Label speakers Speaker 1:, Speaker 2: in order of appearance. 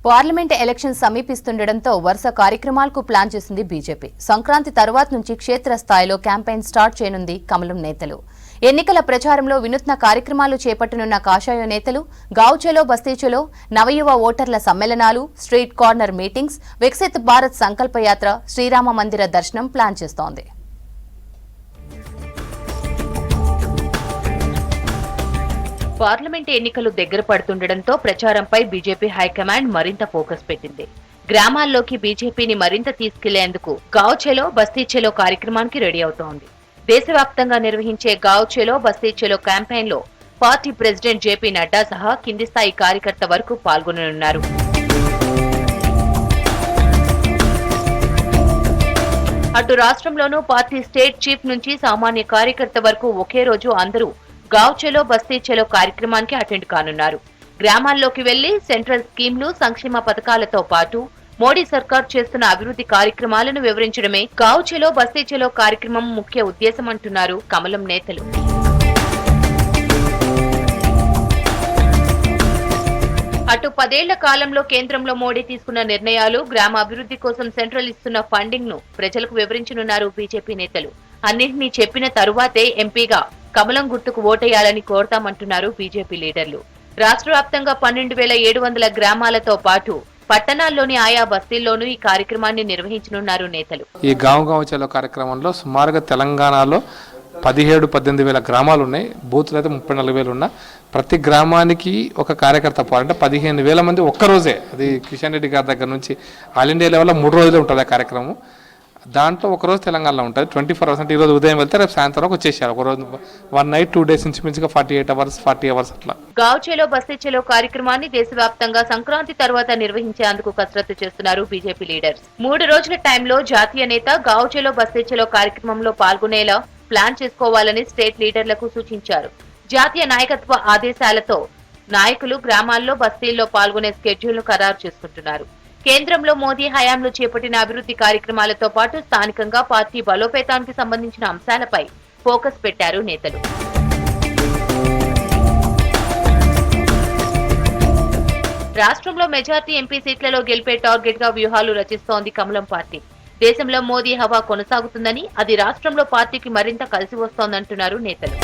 Speaker 1: Parliament election సమీపిస్తుండటంతో వరుస కార్యక్రమాలకు plan చేసింది బీజేపీ. సంక్రాంతి తర్వాత నుంచి క్షేత్రస్థాయిలో క్యాంపెయిన్ స్టార్ట్ చేయనుంది కమలం నేతలు. ఎన్నికల ప్రచారంలో వినూత్న కార్యక్రమాలు చేపట్టనున్న కాషాయ నేతలు గావ్-చలో బస్తీ-చలో, నవయువ ఓటర్ల సమ్మేళనాలు, street corner meetings, Viksit Bharat సంకల్పయాత్ర, శ్రీరామ మందిర దర్శనం ప్లాన్ చేస్తోంది. పార్లమెంట్ ఎన్నికలు దగ్గర పడుతుండటంతో ప్రచారంపై బీజేపీ హైకమాండ్ మరింత ఫోకస్ పెట్టింది. గ్రామాల్లోకి బీజేపీని మరింత తీసుకెళ్లేందుకు గావ్-చలో బస్తీ-చలో కార్యక్రమానికి రెడీ అవుతోంది. దేశవ్యాప్తంగా నిర్వహించే గావ్-చలో బస్తీ-చలో క్యాంపెయిన్లో పార్టీ ప్రెసిడెంట్ జేపీ నడ్డా సహా కింది స్థాయి కార్యకర్త వరకు పాల్గొననున్నారు. అటు రాష్ట్రంలోనూ పార్టీ స్టేట్ చీఫ్ నుంచి సామాన్య కార్యకర్త వరకు ఒకే రోజు అందరూ గావ్-చలో బస్తీ-చలో కార్యక్రమానికి అటెండ్ కానున్నారు. గ్రామాల్లోకి వెళ్లి సెంట్రల్ స్కీమ్లు, సంక్షేమ పథకాలతో పాటు మోడీ సర్కార్ చేస్తున్న అభివృద్ధి కార్యక్రమాలను వివరించడమే గావ్-చలో బస్తీ-చలో కార్యక్రమం ముఖ్య ఉద్దేశం అంటున్నారు కమలం నేతలు. అటు 10 ఏళ్ల కాలంలో కేంద్రంలో మోడీ తీసుకున్న నిర్ణయాలు, గ్రామ అభివృద్ధి కోసం సెంట్రల్ ఇస్తున్న ఫండింగ్ ను ప్రజలకు వివరించనున్నారు బీజేపీ నేతలు. అన్నింటినీ చెప్పిన తరువాతే ఎంపీగా కమలం గుర్తుకు ఓటేయాలని కోరతామంటున్నారు బీజేపీ లీడర్లు. రాష్ట్ర వ్యాప్తంగా 12,700 గ్రామాలతో పాటు పట్టణాల్లోని ఆయా బస్తీల్లోనూ ఈ కార్యక్రమాన్ని నిర్వహించనున్నారు నేతలు.
Speaker 2: ఈ గావ్-చలో కార్యక్రమంలో సుమారుగా తెలంగాణలో 17-18 వేల గ్రామాలు ఉన్నాయి. బూత్లు అయితే 34,000 ఉన్నా. ప్రతి గ్రామానికి ఒక కార్యకర్త పోవాలంటే 15,000 మంది ఒక్కరోజే. అది కిషన్ రెడ్డి గారి దగ్గర నుంచి ఆల్ ఇండియా లెవెల్లో 3 రోజులు ఉంటుంది ఆ కార్యక్రమం. దాంట్లో ఒకరోజు తెలంగాణలో ఉంటుంది 24 అవర్స్. అంటే ఈరోజు ఉదయం వెళ్తే రేపు సాయంత్రం వచ్చేసారు. ఒకరోజు 1 నైట్ 2 డేస్ నుంచి మించిగా 48 అవర్స్ 40 అవర్స్ అట్లా.
Speaker 1: గావ్-చలో బస్తీ-చలో కార్యక్రమాన్ని దేశవ్యాప్తంగా సంక్రాంతి తర్వాత నిర్వహించేందుకు కసరత్తు చేస్తున్నారు బీజేపీ లీడర్స్. 3 రోజుల టైంలో జాతీయ నేత గావ్-చలో బస్తీ-చలో కార్యక్రమంలో పాల్గొనేలా ప్లాన్ చేసుకోవాలని స్టేట్ లీడర్లకు సూచించారు. జాతీయ నాయకత్వ ఆదేశాలతో నాయకులు గ్రామాల్లో, బస్తీల్లో పాల్గొనే స్కెడ్యూల్ ను ఖరారు చేసుకుంటున్నారు. కేంద్రంలో మోదీ హయాంలో చేపట్టిన అభివృద్ధి కార్యక్రమాలతో పాటు స్థానికంగా పార్టీ బలోపేతానికి సంబంధించిన అంశాలపై ఫోకస్ పెట్టారు నేతలు. రాష్ట్రంలో మెజార్టీ ఎంపీ సీట్లలో గెలిపే టార్గెట్ గా వ్యూహాలు రచిస్తోంది కమలం పార్టీ. దేశంలో మోదీ హవా కొనసాగుతుందని, అది రాష్ట్రంలో పార్టీకి మరింత కలిసి వస్తోందంటున్నారు నేతలు.